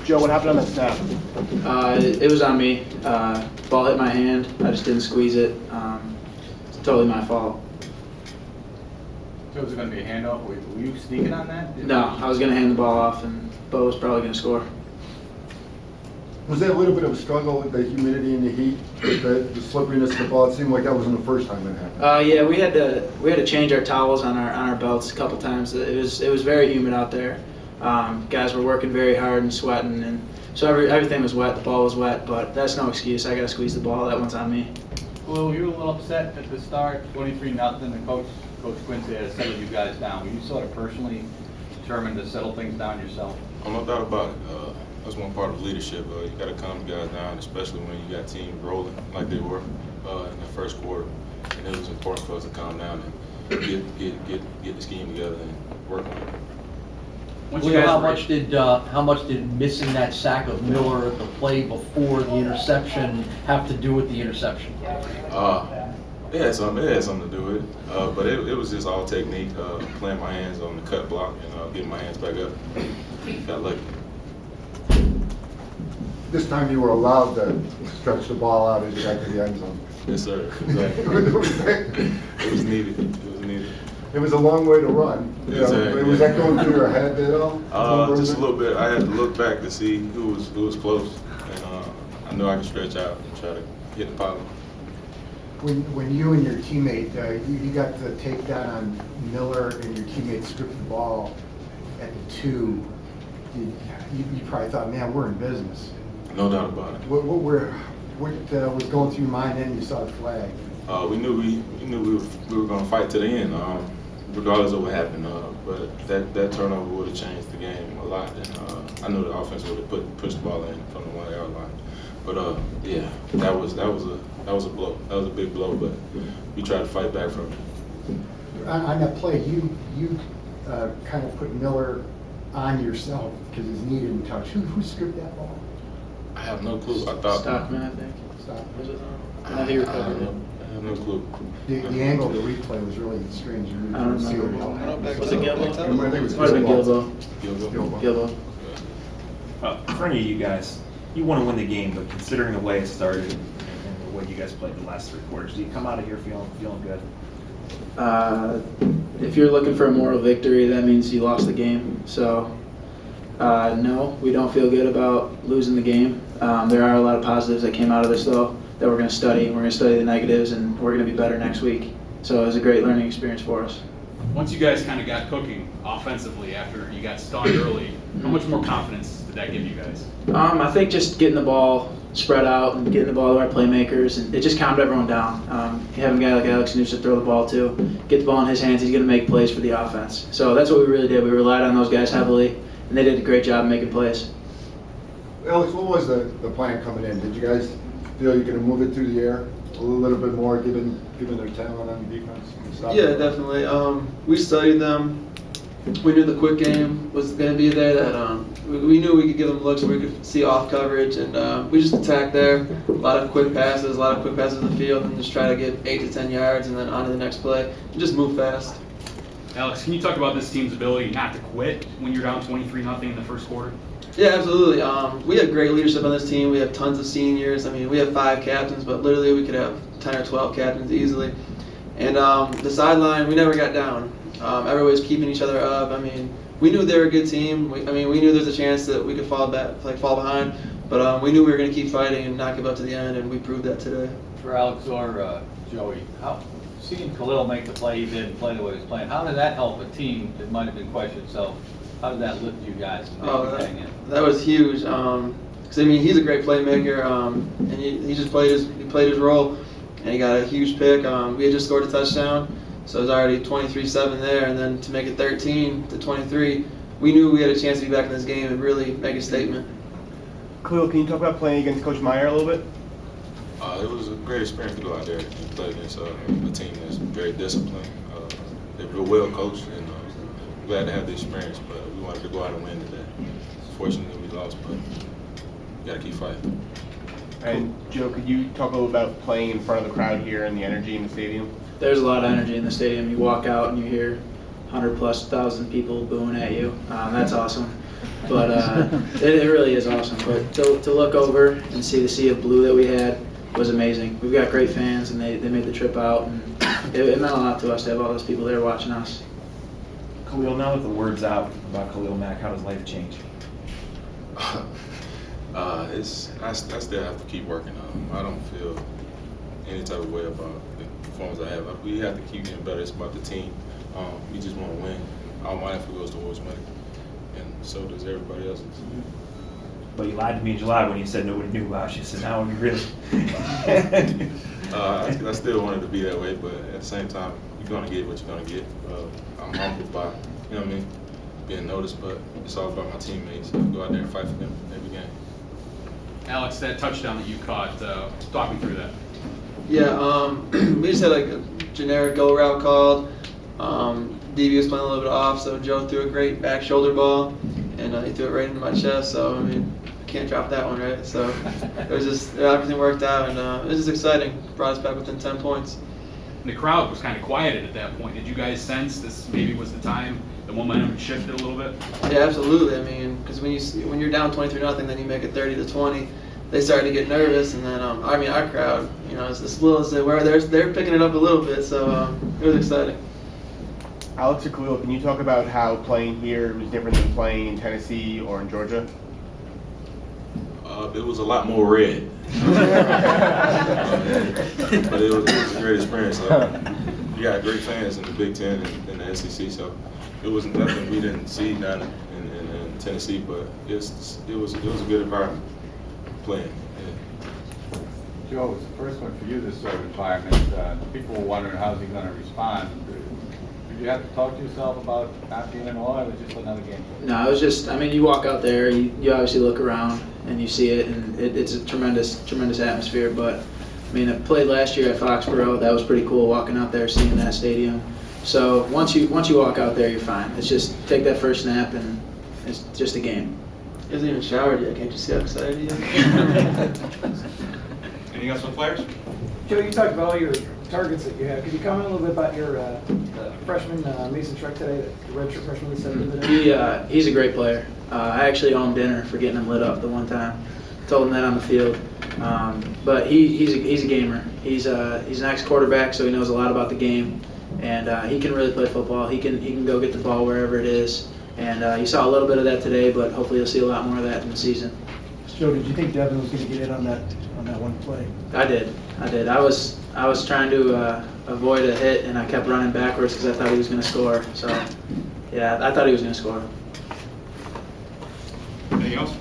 Joe, what happened on that snap? It was on me. Ball hit my hand. I just didn't squeeze it. It's totally my fault. So was it going to be a handoff? Were you sneaking on that? No, I was going to hand the ball off, and Bo was probably going to score. Was there a little bit of a struggle with the humidity and the heat, with the slipperiness of the ball? It seemed like that wasn't the first time that happened. Yeah, we had to change our towels on our belts a couple times. It was very humid out there. Guys were working very hard and sweating, and so everything was wet. The ball was wet, but that's no excuse. I got to squeeze the ball. That one's on me. Well, you were a little upset at the start, 23-0, and Coach Quincy had settled you guys down. Were you sort of personally determined to settle things down yourself? No doubt about it. That's one part of leadership. You got to calm the guys down, especially when you got teams rolling like they were in the first quarter. And it was important for us to calm down and get the scheme together and work on it. Leo, how much did missing that sack of Miller at the play before the interception have to do with the interception? It had something to do with it, but it was just all technique, playing my hands on the cut block and getting my hands back up. Got lucky. This time you were allowed to stretch the ball out as you got to the end zone. Yes, sir. Exactly. It was needed. It was a long way to run. Exactly. Was that going through your head at all? Just a little bit. I had to look back to see who was close, and I knew I could stretch out and try to hit the pylon. When you and your teammate, you got the takedown on Miller and your teammate stripped the ball at the 2, you probably thought, man, we're in business. No doubt about it. What was going through your mind then you saw the flag? We knew we were going to fight to the end, regardless of what happened. But that turnover would have changed the game a lot, and I knew the offense would have pushed the ball in from the 1-yard line. But yeah, that was a blow. That was a big blow, but we tried to fight back from it. On that play, you kind of put Miller on yourself because his knee didn't touch. Who stripped that ball? I have no clue. I thought Stockman, I think. Stockman. Was it? No, he recovered it. I have no clue. The angle of the replay was really strange. You I don't see the remember. ball. Was it Gilbo? I think it was Might have been Gilbo. Gilbo. For any of you guys, you want to win the game, but considering the way it started and the way you guys played the last 3 quarters, do you come out of here feeling good? If you're looking for a moral victory, that means you lost the game. So, no, we don't feel good about losing the game. There are a lot of positives that came out of this, though, that we're going to study. We're going to study the negatives, and we're going to be better next week. So it was a great learning experience for us. Once you guys kind of got cooking offensively after you got stunned early, how much more confidence did that give you guys? I think just getting the ball spread out and getting the ball to our playmakers, and it just calmed everyone down. Having a guy like Alex News to throw the ball to, get the ball in his hands, he's going to make plays for the offense. So that's what we really did. We relied on those guys heavily, and they did a great job making plays. Alex, what was the plan coming in? Did you guys feel you could move it through the air a little bit more, given their talent on defense? Yeah, definitely. We studied them. We knew the quick game was going to be there. That we knew we could give them looks where we could see off coverage, and we just attacked there. A lot of quick passes in the field, and just try to get 8 to 10 yards, and then on to the next play, and just move fast. Alex, can you talk about this team's ability not to quit when you're down 23-0 in the first quarter? Yeah, absolutely. We have great leadership on this team. We have tons of seniors. I mean, we have 5 captains, but literally we could have 10 or 12 captains easily. And the sideline, we never got down. Everybody's keeping each other up. I mean, we knew they were a good team. We knew there's a chance that we could fall behind. But we knew we were going to keep fighting and not give up to the end, and we proved that today. For Alex or Joey, seeing Khalil make the play he did and play the way he was playing, how did that help a team that might have been questioned itself? How did that lift you guys? That was huge. 'Cause, I mean, he's a great playmaker, and he just played his role, and he got a huge pick. We had just scored a touchdown, so it was already 23-7 there, and then to make it 13-23, we knew we had a chance to be back in this game and really make a statement. Khalil, can you talk about playing against Coach Meyer a little bit? It was a great experience to go out there and play against a team that's very disciplined. They're well coached, and glad to have the experience, but we wanted to go out and win today. Fortunately, we lost, but we got to keep fighting. And Joe, could you talk a little about playing in front of the crowd here and the energy in the stadium? There's a lot of energy in the stadium. You walk out and you hear 100,000+ people booing at you. That's awesome. But it really is awesome. But to look over and see the sea of blue that we had was amazing. We've got great fans, and they made the trip out, and it meant a lot to us to have all those people there watching us. Khalil, now that the word's out about Khalil Mack, how does life change? I still have to keep working on it. I don't feel any type of way about the performance I have. We have to keep getting better. It's about the team. We just want to win. All my effort goes towards winning, and so does everybody else's. But you lied to me in July when you said nobody knew about you, so now you really... I still wanted to be that way, but at the same time, you're going to get what you're going to get. I'm humbled by, you know what I mean, being noticed, but it's all about my teammates. I go out there and fight for them every game. Alex, that touchdown that you caught, talk me through that. Yeah, we just had like a generic go route called. DB was playing a little bit off, so Joe threw a great back shoulder ball, and he threw it right into my chest. So I mean, I can't drop that one, right? So it was just everything worked out, and it was just exciting. Brought us back within 10 points. And the crowd was kind of quieted at that point. Did you guys sense this maybe was the time the momentum shifted a little bit? Yeah, absolutely. I mean, because when you're down 23-0, then you make it 30-20. They started to get nervous, and then I mean, our crowd, you know, as little as they were, they're picking it up a little bit. So it was exciting. Alex or Khalil, can you talk about how playing here was different than playing in Tennessee or in Georgia? It was a lot more red. But it was a great experience. You got great fans in the Big Ten and in the SEC, so it was nothing we didn't see down in Tennessee, but it was a good environment playing. Yeah. Joe, it's the first one for you, this sort of environment. People were wondering how's he going to respond. Did you have to talk to yourself about not being in all, or was it just another game? No, it was just, I mean, you walk out there, you obviously look around, and you see it, and it's a tremendous atmosphere. But, I mean, I played last year at Foxborough. That was pretty cool, walking out there, seeing that stadium. So once you walk out there, you're fine. It's just take that first snap, and it's just a game. He hasn't even showered yet. Can't you see how excited he is? Anything else with players? Joe, you talked about all your targets that you have. Could you comment a little bit about your freshman, Mason Truck today, the redshirt freshman that said today? He's a great player. I actually owe him dinner for getting him lit up the one time. Told him that on the field. But he's a gamer. He's an ex-quarterback, so he knows a lot about the game, and he can really play football. He can go get the ball wherever it is. And you saw a little bit of that today, but hopefully you'll see a lot more of that in the season. Joe, did you think Devin was going to get in on that one play? I did. I was trying to avoid a hit, and I kept running backwards because I thought he was going to score. So, yeah, I thought he was going to score. Anything else?